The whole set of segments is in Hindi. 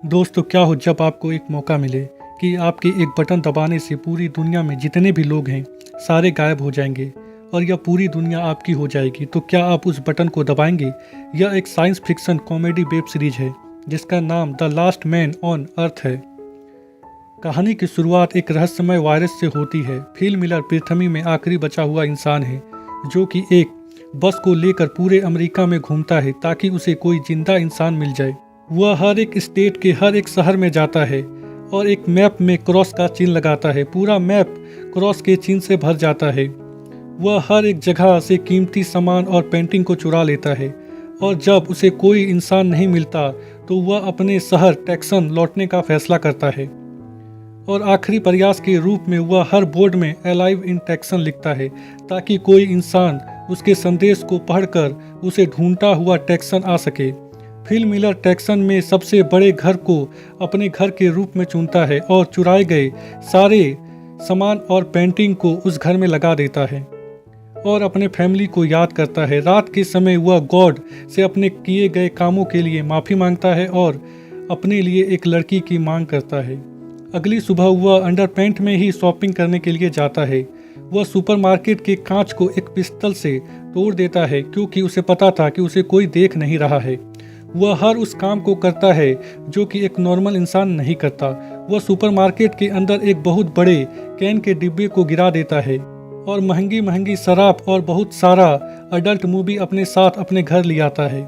दोस्तों क्या हो जब आपको एक मौका मिले कि आपके एक बटन दबाने से पूरी दुनिया में जितने भी लोग हैं सारे गायब हो जाएंगे और यह पूरी दुनिया आपकी हो जाएगी, तो क्या आप उस बटन को दबाएंगे। यह एक science fiction comedy web series है जिसका नाम the last man on earth है। कहानी की शुरुआत एक रहस्यमय वायरस से होती है। फिल मिलर पृथ्वी में आखिरी बचा हुआ इंसान है जो कि एक बस को लेकर पूरे अमेरिका में घूमता है ताकि उसे कोई जिंदा इंसान मिल जाए। वह हर एक स्टेट के हर एक शहर में जाता है और एक मैप में क्रॉस का चिन्ह लगाता है। पूरा मैप क्रॉस के चिन्ह से भर जाता है। वह हर एक जगह से कीमती सामान और पेंटिंग को चुरा लेता है और जब उसे कोई इंसान नहीं मिलता तो वह अपने शहर टैक्सन लौटने का फैसला करता है और आखिरी प्रयास के रूप में वह हर बोर्ड में अलाइव इन टैक्सन लिखता है ताकि कोई इंसान उसके संदेश को पढ़कर उसे ढूंढता हुआ टैक्सन आ सके। फिल मिलर टैक्सन में सबसे बड़े घर को अपने घर के रूप में चुनता है और चुराए गए सारे सामान और पेंटिंग को उस घर में लगा देता है और अपने फैमिली को याद करता है। रात के समय वह गॉड से अपने किए गए कामों के लिए माफ़ी मांगता है और अपने लिए एक लड़की की मांग करता है। अगली सुबह वह अंडरपैंट में ही शॉपिंग करने के लिए जाता है। वह सुपरमार्केट के कांच को एक पिस्टल से तोड़ देता है क्योंकि उसे पता था कि उसे कोई देख नहीं रहा है। वह हर उस काम को करता है जो कि एक नॉर्मल इंसान नहीं करता। वह सुपरमार्केट के अंदर एक बहुत बड़े कैन के डिब्बे को गिरा देता है और महंगी महंगी शराब और बहुत सारा अडल्ट मूवी अपने साथ अपने घर ले आता है।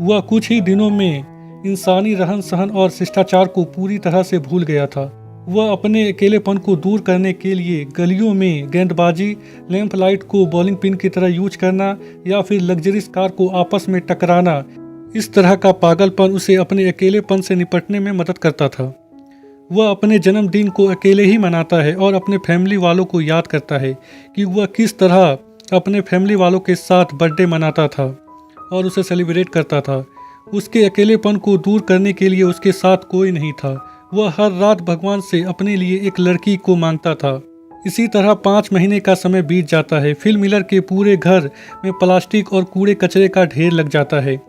वह कुछ ही दिनों में इंसानी रहन सहन और शिष्टाचार को पूरी तरह से भूल गया था। वह अपने अकेलेपन को दूर करने के लिए गलियों में गेंदबाजी, लैंप लाइट को बॉलिंग पिन की तरह यूज करना या फिर लग्जरीज कार को आपस में टकराना, इस तरह का पागलपन उसे अपने अकेलेपन से निपटने में मदद करता था। वह अपने जन्मदिन को अकेले ही मनाता है और अपने फैमिली वालों को याद करता है कि वह किस तरह अपने फैमिली वालों के साथ बर्थडे मनाता था और उसे सेलिब्रेट करता था। उसके अकेलेपन को दूर करने के लिए उसके साथ कोई नहीं था। वह हर रात भगवान से अपने लिए एक लड़की को मांगता था। इसी तरह 5 महीने का समय बीत जाता है। फिल मिलर के पूरे घर में प्लास्टिक और कूड़े कचरे का ढेर लग जाता है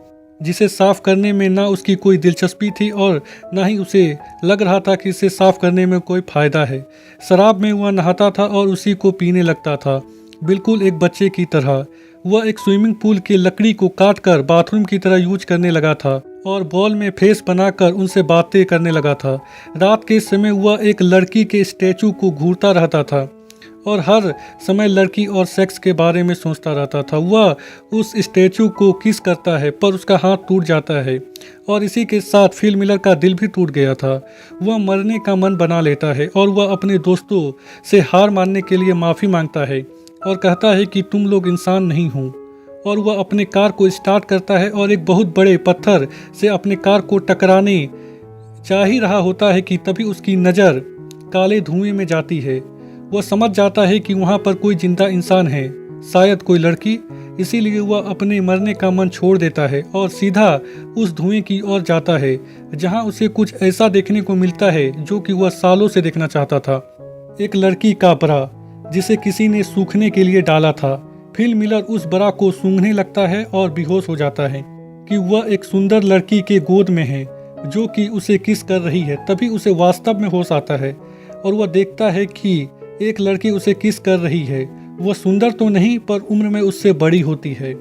जिसे साफ करने में ना उसकी कोई दिलचस्पी थी और ना ही उसे लग रहा था कि इसे साफ करने में कोई फायदा है। शराब में वह नहाता था और उसी को पीने लगता था, बिल्कुल एक बच्चे की तरह। वह एक स्विमिंग पूल की लकड़ी को काटकर बाथरूम की तरह यूज करने लगा था और बॉल में फेस बनाकर उनसे बातें करने लगा था। रात के समय वह एक लड़की के स्टैचू को घूरता रहता था और हर समय लड़की और सेक्स के बारे में सोचता रहता था। वह उस स्टैचू को किस करता है पर उसका हाथ टूट जाता है और इसी के साथ फिल मिलर का दिल भी टूट गया था। वह मरने का मन बना लेता है और वह अपने दोस्तों से हार मानने के लिए माफ़ी मांगता है और कहता है कि तुम लोग इंसान नहीं हो। और वह अपने कार को स्टार्ट करता है और एक बहुत बड़े पत्थर से अपने कार को टकराने जा ही रहा होता है कि तभी उसकी नज़र काले धुएं में जाती है। वह समझ जाता है कि वहाँ पर कोई जिंदा इंसान है, शायद कोई लड़की। इसीलिए वह अपने मरने का मन छोड़ देता है और सीधा उस धुएं की ओर जाता है जहाँ उसे कुछ ऐसा देखने को मिलता है जो कि वह सालों से देखना चाहता था। एक लड़की का बरा जिसे किसी ने सूखने के लिए डाला था। फिल मिलर उस बरा को सूंघने लगता है और बेहोश हो जाता है कि वह एक सुंदर लड़की के गोद में है जो कि उसे किस कर रही है। तभी उसे वास्तव में होश आता है और वह देखता है कि एक लड़की उसे किस कर रही है। वह सुंदर तो नहीं पर उम्र में उससे बड़ी होती है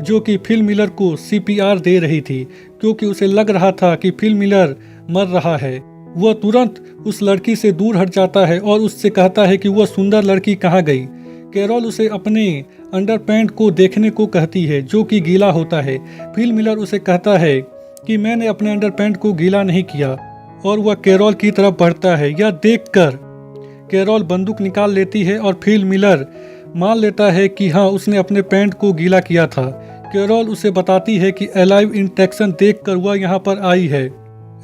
जो कि फिल मिलर को CPR दे रही थी क्योंकि उसे लग रहा था कि फिल मिलर मर रहा है। वह तुरंत उस लड़की से दूर हट जाता है और उससे कहता है कि वह सुंदर लड़की कहाँ गई। कैरोल उसे अपने अंडरपैंट को देखने को कहती है जो कि गीला होता है। फिल मिलर उसे कहता है कि मैंने अपने अंडरपैंट को गीला नहीं किया और वह कैरोल की तरफ बढ़ता है। यह देखकर कैरोल बंदूक निकाल लेती है और फिल मिलर मान लेता है कि हाँ उसने अपने पैंट को गीला किया था। कैरोल उसे बताती है कि अलाइव इन टैक्सन देखकर वह यहाँ पर आई है।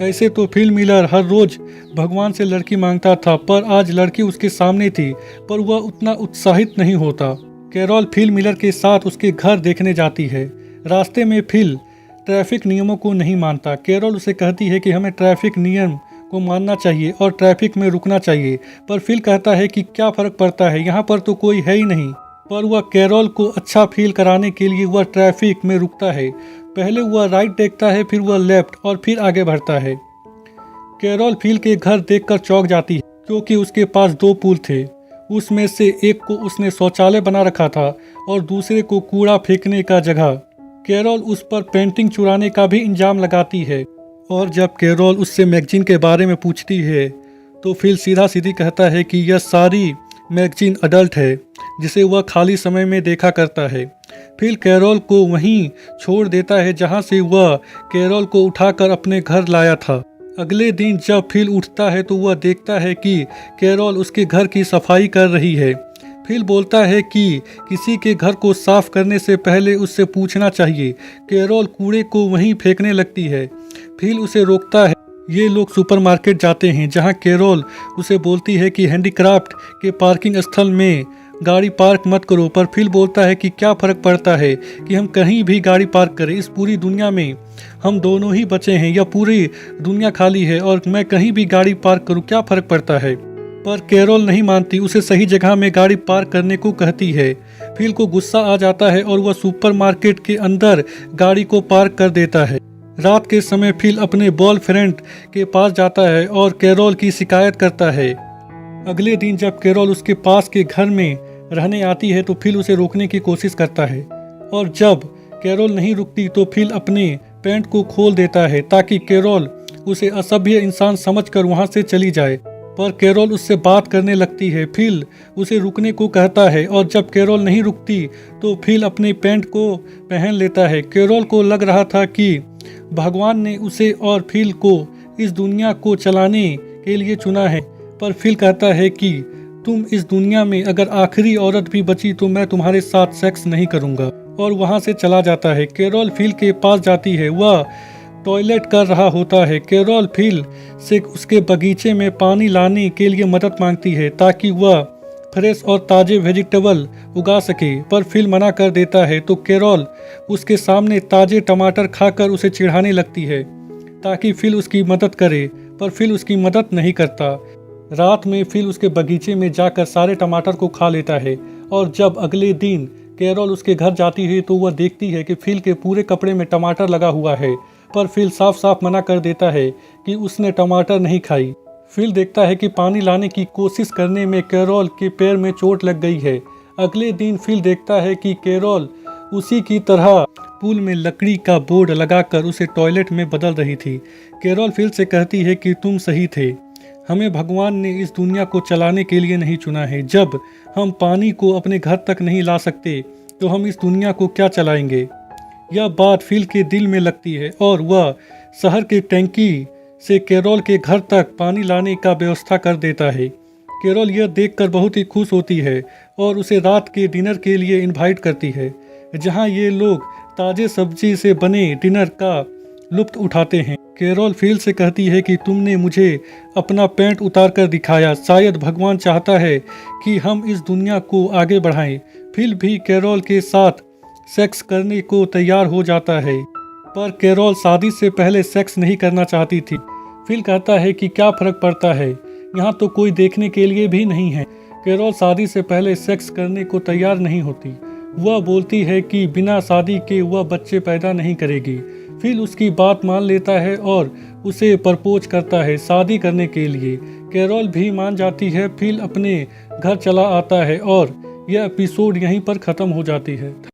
ऐसे तो फिल मिलर हर रोज भगवान से लड़की मांगता था पर आज लड़की उसके सामने थी पर वह उतना उत्साहित नहीं होता। कैरोल फिल मिलर के साथ उसके घर देखने जाती है। रास्ते में फिल ट्रैफिक नियमों को नहीं मानता। कैरोल उसे कहती है कि हमें ट्रैफिक नियम को मानना चाहिए और ट्रैफिक में रुकना चाहिए पर फिल कहता है कि क्या फ़र्क पड़ता है, यहाँ पर तो कोई है ही नहीं। पर वह कैरोल को अच्छा फील कराने के लिए वह ट्रैफिक में रुकता है। पहले वह राइट देखता है, फिर वह लेफ्ट और फिर आगे बढ़ता है। कैरोल फिल के घर देखकर चौंक जाती है क्योंकि उसके पास दो पूल थे। उसमें से एक को उसने शौचालय बना रखा था और दूसरे को कूड़ा फेंकने का जगह। कैरोल उस पर पेंटिंग चुराने का भी इल्जाम लगाती है और जब कैरोल उससे मैगजीन के बारे में पूछती है तो फिल सीधा सीधी कहता है कि यह सारी मैगजीन अडल्ट है जिसे वह खाली समय में देखा करता है। फिल कैरोल को वहीं छोड़ देता है जहां से वह कैरोल को उठाकर अपने घर लाया था। अगले दिन जब फिल उठता है तो वह देखता है कि कैरोल उसके घर की सफाई कर रही है। फिल बोलता है कि किसी के घर को साफ करने से पहले उससे पूछना चाहिए। कैरोल कूड़े को वहीं फेंकने लगती है। फिल उसे रोकता है। ये लोग सुपरमार्केट जाते हैं जहां कैरोल उसे बोलती है कि हैंडीक्राफ्ट के पार्किंग स्थल में गाड़ी पार्क मत करो, पर फिल बोलता है कि क्या फ़र्क पड़ता है कि हम कहीं भी गाड़ी पार्क करें, इस पूरी दुनिया में हम दोनों ही बचे हैं या पूरी दुनिया खाली है और मैं कहीं भी गाड़ी पार्क करूं, क्या फ़र्क पड़ता है। पर कैरोल नहीं मानती, उसे सही जगह में गाड़ी पार्क करने को कहती है। फिल को गुस्सा आ जाता है और वह सुपरमार्केट के अंदर गाड़ी को पार्क कर देता है। रात के समय फिल अपने बॉयफ्रेंड के पास जाता है और कैरोल की शिकायत करता है। अगले दिन जब कैरोल उसके पास के घर में रहने आती है तो फिल उसे रोकने की कोशिश करता है और जब कैरोल नहीं रुकती तो फिल अपने पैंट को खोल देता है ताकि कैरोल उसे असभ्य इंसान समझकर वहां से चली जाए। पर कैरोल उससे बात करने लगती है। फिल उसे रुकने को कहता है और जब कैरोल नहीं रुकती तो फिल अपने पैंट को पहन लेता है। कैरोल को लग रहा था कि भगवान ने उसे और फिल को इस दुनिया को चलाने के लिए चुना है, पर फिल कहता है कि तुम इस दुनिया में अगर आखिरी औरत भी बची तो मैं तुम्हारे साथ सेक्स नहीं करूंगा, और वहां से चला जाता है। कैरोल फिल के पास जाती है। वह टॉयलेट कर रहा होता है। कैरोल फिल से उसके बगीचे में पानी लाने के लिए मदद मांगती है ताकि वह फ्रेश और ताज़े वेजिटेबल उगा सके, पर फिल मना कर देता है तो कैरोल उसके सामने ताज़े टमाटर खाकर उसे चिढ़ाने लगती है ताकि फिल उसकी मदद करे, पर फिल उसकी मदद नहीं करता। रात में फिल उसके बगीचे में जाकर सारे टमाटर को खा लेता है और जब अगले दिन कैरोल उसके घर जाती है तो वह देखती है कि फिल के पूरे कपड़े में टमाटर लगा हुआ है, पर फिल साफ साफ मना कर देता है कि उसने टमाटर नहीं खाई। फिल देखता है कि पानी लाने की कोशिश करने में कैरोल के पैर में चोट लग गई है। अगले दिन फिल देखता है कि कैरोल उसी की तरह पूल में लकड़ी का बोर्ड लगाकर उसे टॉयलेट में बदल रही थी। कैरोल फिल से कहती है कि तुम सही थे, हमें भगवान ने इस दुनिया को चलाने के लिए नहीं चुना है। जब हम पानी को अपने घर तक नहीं ला सकते तो हम इस दुनिया को क्या चलाएंगे। यह बात फिल के दिल में लगती है और वह शहर के टैंकी से कैरोल के घर तक पानी लाने का व्यवस्था कर देता है। कैरोल यह देखकर बहुत ही खुश होती है और उसे रात के डिनर के लिए इनवाइट करती है, जहां ये लोग ताज़े सब्जी से बने डिनर का लुत्फ उठाते हैं। कैरोल फिल से कहती है कि तुमने मुझे अपना पैंट उतार कर दिखाया, शायद भगवान चाहता है कि हम इस दुनिया को आगे बढ़ाएं। फिल भी कैरोल के साथ सेक्स करने को तैयार हो जाता है, पर कैरोल शादी से पहले सेक्स नहीं करना चाहती थी। फिल कहता है कि क्या फ़र्क पड़ता है, यहाँ तो कोई देखने के लिए भी नहीं है। कैरोल शादी से पहले सेक्स करने को तैयार नहीं होती। वह बोलती है कि बिना शादी के वह बच्चे पैदा नहीं करेगी। फिल उसकी बात मान लेता है और उसे प्रपोज करता है शादी करने के लिए। कैरोल भी मान जाती है। फिल अपने घर चला आता है और यह एपिसोड यहीं पर ख़त्म हो जाती है।